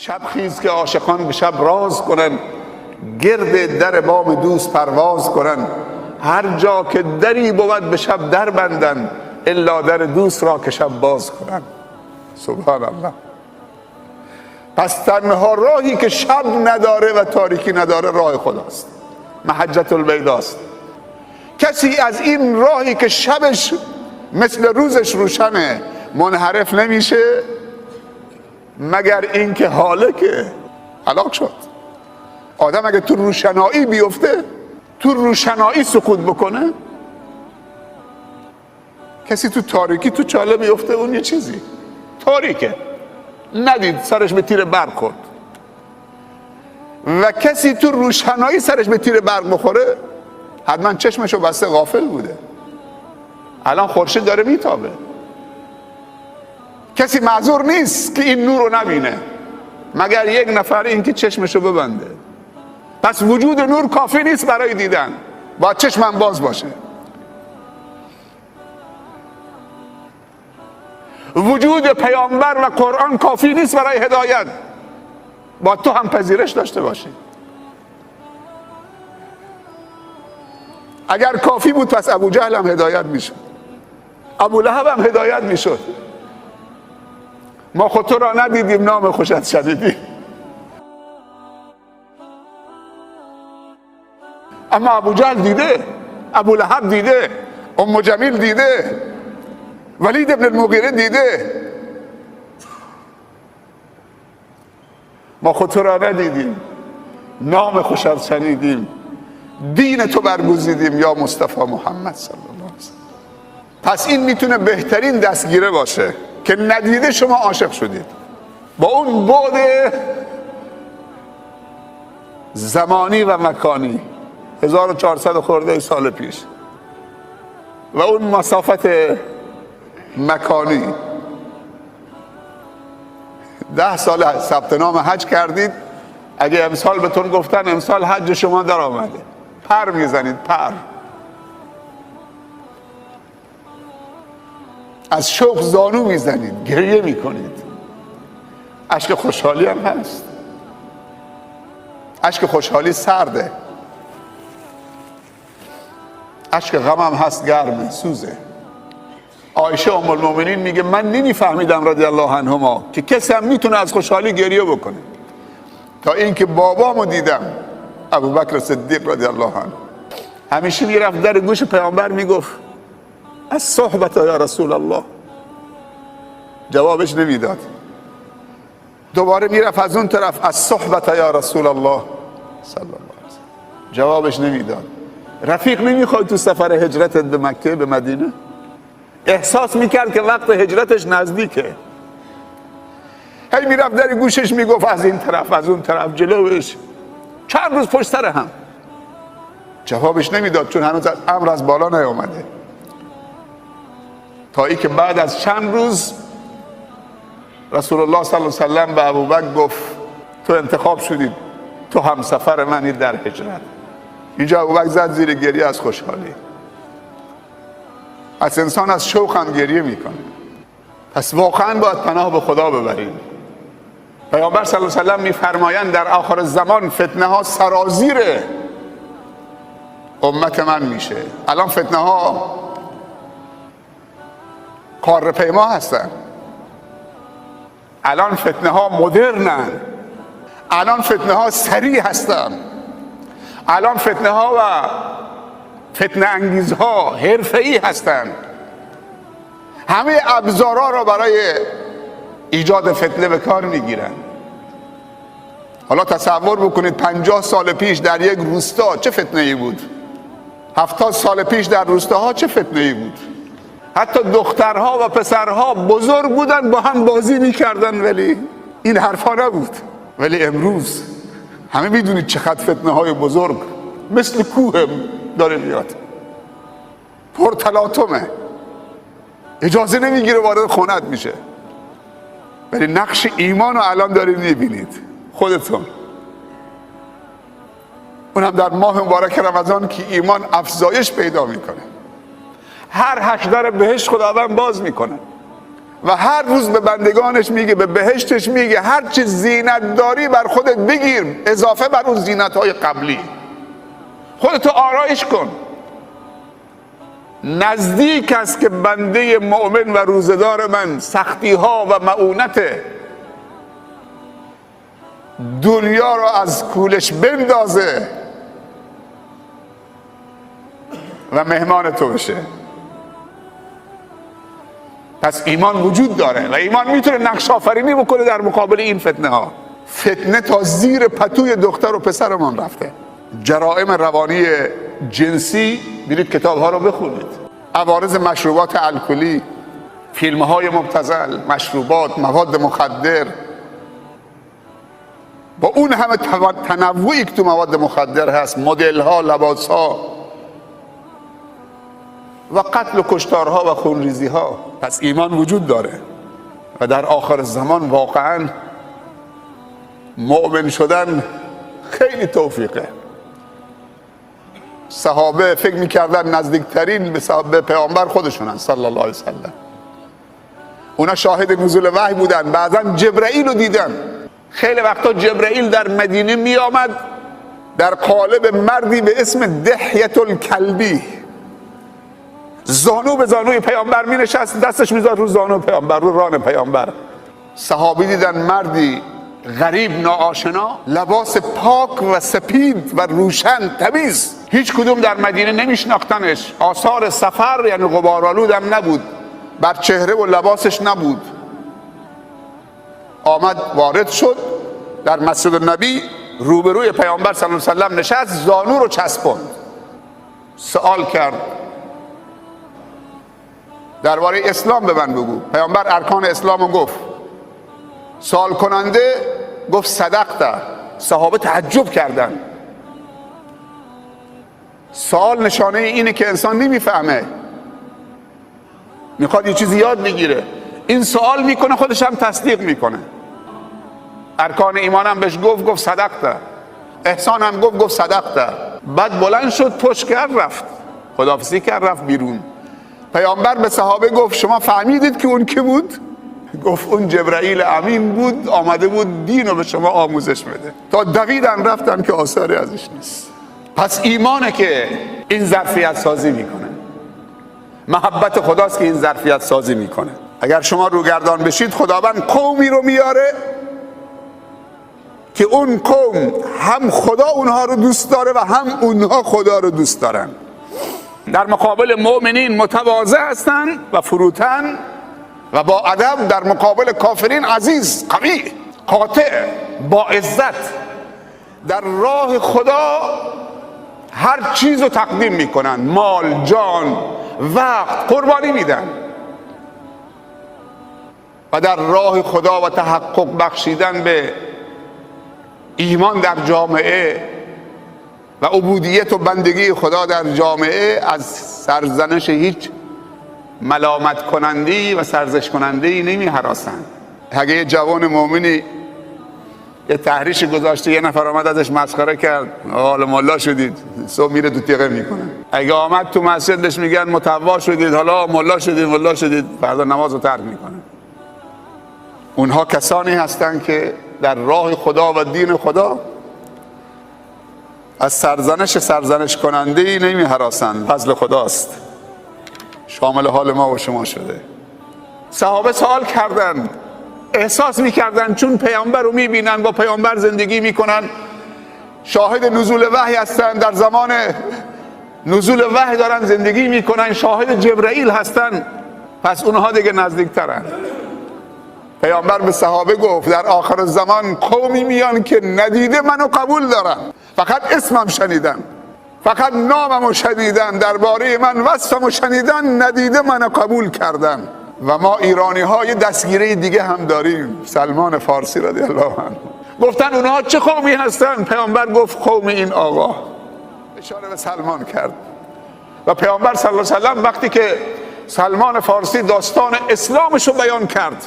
شب خیز که عاشقان به شب راز کنن، گرد در بام دوست پرواز کنن. هر جا که دری بود به شب در بندن، الا در دوست را که شب باز کنن. سبحان الله. پس تنها راهی که شب نداره و تاریکی نداره راه خداست، محجة البیضاست. کسی از این راهی که شبش مثل روزش روشنه منحرف نمیشه مگر اینکه هالکه، هلاک شد. آدم اگه تو روشنایی بیفته، تو روشنایی سقوط بکنه، کسی تو تاریکی تو چاله بیفته، اون یه چیزی تاریکه، ندید سرش به تیر برق خورد. و کسی تو روشنایی سرش به تیر برق بخوره، حتما چشمشو بسته غافل بوده. الان خورشید داره میتابه، کسی معذور نیست که این نور رو نبینه مگر یک نفر، این که چشمشو ببنده. پس وجود نور کافی نیست برای دیدن، باید چشمم باز باشه. وجود پیامبر و قرآن کافی نیست برای هدایت، باید تو هم پذیرش داشته باشی. اگر کافی بود پس ابو جهل هم هدایت میشد، ابو لهب هم هدایت میشد. ما خود تو را ندیدیم، نام خوشت شنیدیم. اما ابو جهل دیده، ابو لهب دیده، ام جمیل دیده، ولید ابن المغیره دیده. ما خود تو را ندیدیم، نام خوشت شنیدیم، دین تو برگزیدیم یا مصطفی محمد صلی الله علیه وسلم. پس این میتونه بهترین دستگیره باشه که ندیده شما عاشق شدید با اون بعد زمانی و مکانی 1400 خورده سال پیش و اون مسافت مکانی. 10 سال ثبت نام حج کردید، اگه امسال بهتون گفتن امسال حج شما در آمده، پر میزنید، پر از شوق زانو میزنید، گریه میکنید. اشک خوشحالی هم هست، اشک خوشحالی سرده، اشک غم هم هست گرمه، سوزه. عایشه ام المؤمنین میگه من نمیفهمیدم رضی الله عنهما که کسی هم میتونه از خوشحالی گریه بکنه، تا اینکه بابامو دیدم ابوبکر صدیق رضی الله عنه همیشه میرفت در گوش پیامبر میگفت از صحبت یا رسول الله، جوابش نمیداد. دوباره میرفت از اون طرف از صحبت یا رسول الله صلی الله علیه وسلم، جوابش نمیداد. رفیق نمیخواد تو سفر هجرت به مکه به مدینه؟ احساس میکرد که وقت هجرتش نزدیکه، هی میرفت در گوشش میگفت از این طرف از اون طرف جلوش، چند روز پشت سر هم. جوابش نمیداد چون هنوز امر از بالا نیامده. تا ای که بعد از چند روز رسول الله صلی الله علیه و سلم به ابوبکر گفت تو انتخاب شدید، تو هم سفر منی در هجرت. اینجا ابوبکر زد زیر گریه از خوشحالی. از انسان از شوق هم گریه میکنه. پس واقعا باید پناه به خدا ببریم. پیامبر صلی الله علیه و سلم میفرمایند در آخر زمان فتنه ها سرازیر امت من میشه. الان فتنه ها کارپیما هستن، الان فتنه ها مدرنن، الان فتنه ها سریع هستن، الان فتنه ها و فتنه انگیزها حرفه‌ای هستن. همه ابزارها را برای ایجاد فتنه به کار میگیرن. حالا تصور بکنید 50 سال پیش در یک روستا چه فتنه‌ای بود، 70 سال پیش در روستاها چه فتنه‌ای بود. حتی دخترها و پسرها بزرگ بودن با هم بازی میکردن، ولی این حرفا نبود. ولی امروز همه میدونید چقدر فتنه های بزرگ مثل کوه داره میاد، پر تلاطمه، اجازه نمیگیره وارد خونت میشه. ولی نقش ایمان رو الان دارید میبینید خودتون، اونم در ماه مبارک رمضان که ایمان افزایش پیدا میکنه. هر 8 در بهشت خداوند باز میکنه. و هر روز به بندگانش میگه، به بهشتش میگه هر چی زینت داری بر خودت بگیر اضافه بر اون زینت های قبلی، خودتو آرایش کن. نزدیک است که بنده مؤمن و روزدار من سختی ها و معونت دنیا را از کولش بندازه و مهمان تو بشه. پس ایمان وجود داره و ایمان میتونه نقش آفرینی بکنه در مقابل این فتنه ها. فتنه تا زیر پتوی دختر و پسرمان رفته. جرائم روانی جنسی، برید کتاب ها رو بخونید، عوارض مشروبات الکلی، فیلم های مبتذل، مشروبات، مواد مخدر، با اون همه تنوعی که تو مواد مخدر هست، مدل ها، لباس ها و قتل و کشتارها و خونریزی ها. پس ایمان وجود داره و در آخر زمان واقعا مؤمن شدن خیلی توفیقه. صحابه فکر میکردن نزدیکترین به پیامبر خودشونن صلی الله علیه وسلم. اونا شاهد نزول وحی بودن، بعضا جبرائیل رو دیدن. خیلی وقتا جبرائیل در مدینه می آمد در قالب مردی به اسم دحیة الکلبی، زانو به زانوی پیامبر می نشست، دستش می زد رو زانو پیامبر، رو ران پیامبر. صحابی دیدن مردی غریب ناآشنا، لباس پاک و سپید و روشن تمیز، هیچ کدوم در مدینه نمیشناختنش، آثار سفر یعنی غبارآلود هم نبود، بر چهره و لباسش نبود. آمد وارد شد در مسجد نبی، روبروی پیامبر صلی الله علیه وسلم نشست، زانو رو چسباند، سوال کرد درباره اسلام به من بگو. پیامبر ارکان اسلام رو گفت. سوال کننده گفت صدقت. صحابه تعجب کردند. سوال نشانه اینه که انسان نمیفهمه، میخواد یه چیزی یاد بگیره. این سوال میکنه خودش هم تصدیق میکنه. ارکان ایمان هم بهش گفت صدقت. احسان هم گفت صدقت. بعد بلند شد، پشت کرد، رفت، خداحافظی کرد، رفت بیرون. پیامبر به صحابه گفت شما فهمیدید که اون کی بود؟ گفت اون جبرائیل امین بود، آمده بود دین رو به شما آموزش بده. تا دویدن رفتن که آثاری ازش نیست. پس ایمانه که این ظرفیت سازی میکنه، محبت خداست که این ظرفیت سازی میکنه. اگر شما روگردان بشید خداوند قومی رو میاره که اون قوم هم خدا اونها رو دوست داره و هم اونها خدا رو دوست دارن. در مقابل مؤمنین متواضع هستن و فروتن و با ادب، در مقابل کافرین عزیز، قوی، قاطع، با عزت. در راه خدا هر چیز رو تقدیم میکنن، مال، جان، وقت قربانی میدن و در راه خدا و تحقق بخشیدن به ایمان در جامعه و عبودیت و بندگی خدا در جامعه از سرزنش هیچ ملامت کننده‌ای و سرزنش کننده‌ای نمی هراسند. اگه یه جوان مؤمنی یه تحریش گذاشته، یه نفر آمد ازش مسخره کرد، حالا ملا شدید، صبح میره تو تیغه میکنه. اگه آمد تو مسجدش میگن متوا شدید، حالا ملا شدید، فردا نماز رو ترک میکنه. اونها کسانی هستند که در راه خدا و دین خدا از سرزنش کننده‌ای نمی هراسند. فضل خداست، شامل حال ما و شما شده. صحابه سوال کردند، احساس میکردن چون پیامبر رو میبینن، با پیامبر زندگی میکنن، شاهد نزول وحی هستن، در زمان نزول وحی دارن زندگی میکنن، شاهد جبرائیل هستن، پس اونها دیگه نزدیکترن. پیامبر به صحابه گفت در آخر زمان قومی میان که ندیده منو قبول دارن، فقط اسمم شنیدن، فقط ناممو شنیدن، درباره من وصفمو شنیدن، ندیده منو قبول کردن. و ما ایرانی ها یه دستگیره دیگه هم داریم، سلمان فارسی رضی الله عنه. گفتن اونها چه قومی هستن؟ پیامبر گفت قوم این آقا، اشاره به سلمان کرد. و پیامبر صلی الله علیه وسلم وقتی که سلمان فارسی داستان اسلامش رو بیان کرد،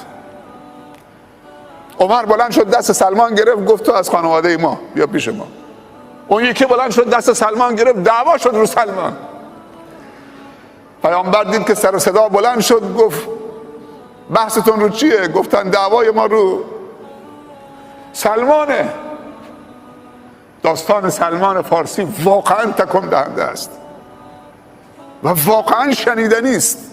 عمر بلند شد دست سلمان گرفت، گفت تو از خانواده ما، بیا پیش ما. اون یکی بلند شد دست سلمان گرفت، دعوا شد رو سلمان. پیامبر دید که سر و صدا بلند شد، گفت بحثتون رو چیه؟ گفتن دعوای ما رو سلمانه. داستان سلمان فارسی واقعا تکان دهنده است و واقعا شنیدنی است.